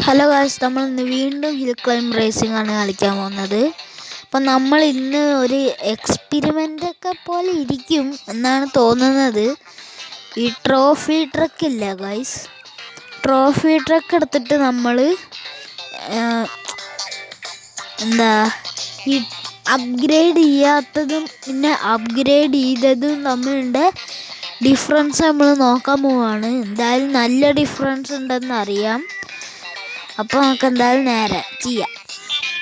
Hello guys, നമ്മൾ ഇന്ന് വീണ്ടും ഹിൽ ക്ലൈംബ് റേസിംഗ് ആണ് കളിക്കാൻ പോകുന്നത്. അപ്പം നമ്മൾ ഇന്ന് ഒരു എക്സ്പെരിമെൻ്റ് ഒക്കെ പോലെ ഇരിക്കും എന്നാണ് തോന്നുന്നത്. ഈ ട്രോഫി ട്രക്ക് ഇല്ല ഗായ്സ്, ട്രോഫി ട്രക്ക് എടുത്തിട്ട് നമ്മൾ ഈ അപ്ഗ്രേഡ് ചെയ്യാത്തതും പിന്നെ അപ്ഗ്രേഡ് ചെയ്തതും തമ്മിലുള്ള ഡിഫറൻസ് നമ്മൾ നോക്കാൻ പോവാണ്. എന്തായാലും നല്ല ഡിഫറൻസ് ഉണ്ടെന്ന് അറിയാം. അപ്പോൾ നമുക്ക് എന്തായാലും നേരെ ചെയ്യാം.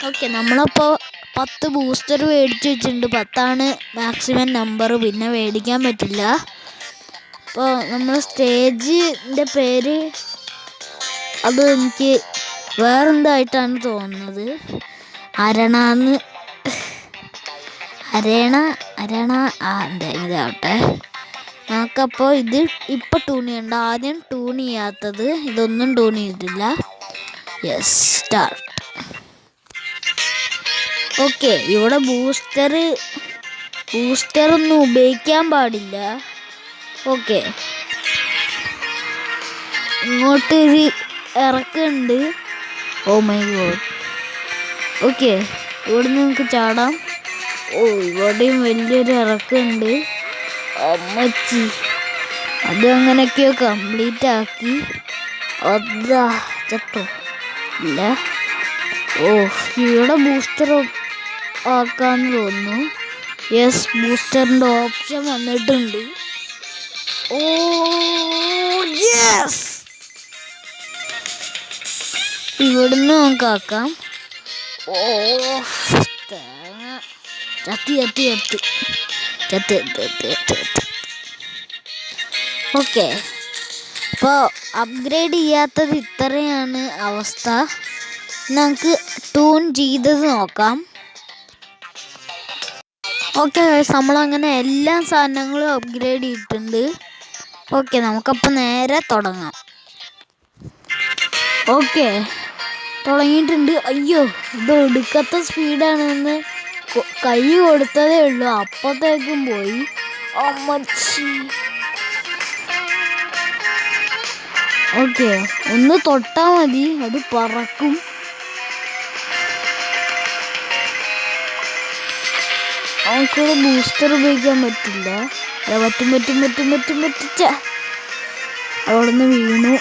ഓക്കെ, നമ്മളപ്പോൾ 10 ബൂസ്റ്റർ മേടിച്ച് വെച്ചിട്ടുണ്ട്. 10 മാക്സിമം നമ്പർ, പിന്നെ മേടിക്കാൻ പറ്റില്ല. അപ്പോൾ നമ്മൾ സ്റ്റേജിൻ്റെ പേര് അത് എനിക്ക് വേറെന്തായിട്ടാണ് തോന്നുന്നത്. അരണ എന്തായാലും ഇതാവട്ടെ. നമുക്കപ്പോൾ ഇത് ഇപ്പം ട്യൂൺ ചെയ്യണ്ട, ആദ്യം ട്യൂൺ ചെയ്യാത്തത്, ഇതൊന്നും ട്യൂൺ ചെയ്തിട്ടില്ല. Yes, start. ഓക്കെ, ഇവിടെ ബൂസ്റ്റർ ഒന്നും ഉപയോഗിക്കാൻ പാടില്ല. ഓക്കെ, ഇങ്ങോട്ട് ഒരു ഇറക്കുണ്ട്. Oh my god. ഓക്കെ, ഇവിടെ നമുക്ക് ചാടാം. ഓ, ഇവിടെയും വലിയൊരു ഇറക്കുണ്ട്. അമ്മച്ചി, അത് അങ്ങനെയൊക്കെയോ കംപ്ലീറ്റ് ആക്കി. അതാ ചട്ടോ ഇല്ല. ഓ, ഇവിടെ ബൂസ്റ്റർ ആക്കാന്ന് തോന്നുന്നു. യെസ്, ബൂസ്റ്ററിൻ്റെ ഓപ്ഷൻ വന്നിട്ടുണ്ട്. ഓ യെസ്, ഇവിടുന്ന് നമുക്ക് ആക്കാം. ഓ തേങ്ങ ചത്തി. ഓക്കെ, അപ്പോൾ അപ്ഗ്രേഡ് ചെയ്യാത്തത് ഇത്രയാണ് അവസ്ഥ. നമുക്ക് ട്യൂൺ ചെയ്തത് നോക്കാം. ഓക്കെ, നമ്മളങ്ങനെ എല്ലാ സാധനങ്ങളും അപ്ഗ്രേഡ് ചെയ്തിട്ടുണ്ട്. ഓക്കെ, നമുക്കപ്പോൾ നേരെ തുടങ്ങാം. ഓക്കെ, തുടങ്ങിയിട്ടുണ്ട്. അയ്യോ, ഇത് ഒടുക്കത്തെ സ്പീഡാണെന്ന് കൈ കൊടുത്തതേ ഉള്ളൂ, അപ്പത്തേക്കും പോയി. അമ്മച്ചി. ഓക്കെ, ഒന്ന് തൊട്ടാൽ മതി, അത് പറക്കും. നമുക്കിവിടെ ബൂസ്റ്റർ ഉപയോഗിക്കാൻ പറ്റില്ല. പറ്റും. അവിടെ നിന്ന് വീണു.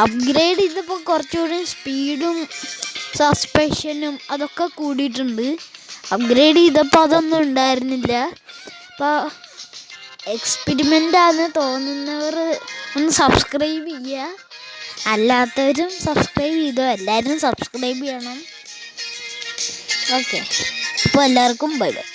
അപ്ഗ്രേഡ് ചെയ്തപ്പോൾ കുറച്ചുകൂടി സ്പീഡും സസ്പെൻഷനും അതൊക്കെ കൂടിയിട്ടുണ്ട്. അപ്ഗ്രേഡ് ചെയ്തപ്പോൾ അതൊന്നും ഉണ്ടായിരുന്നില്ല. അപ്പോൾ എക്സ്പെരിമെൻ്റാന്ന് തോന്നുന്നവർ ഒന്ന് സബ്സ്ക്രൈബ് ചെയ്യുക, അല്ലാത്തവരും സബ്സ്ക്രൈബ് ചെയ്തോ. എല്ലാവരും സബ്സ്ക്രൈബ് ചെയ്യണം. ഓക്കെ, അപ്പോൾ എല്ലാവർക്കും ബൈ ബൈ.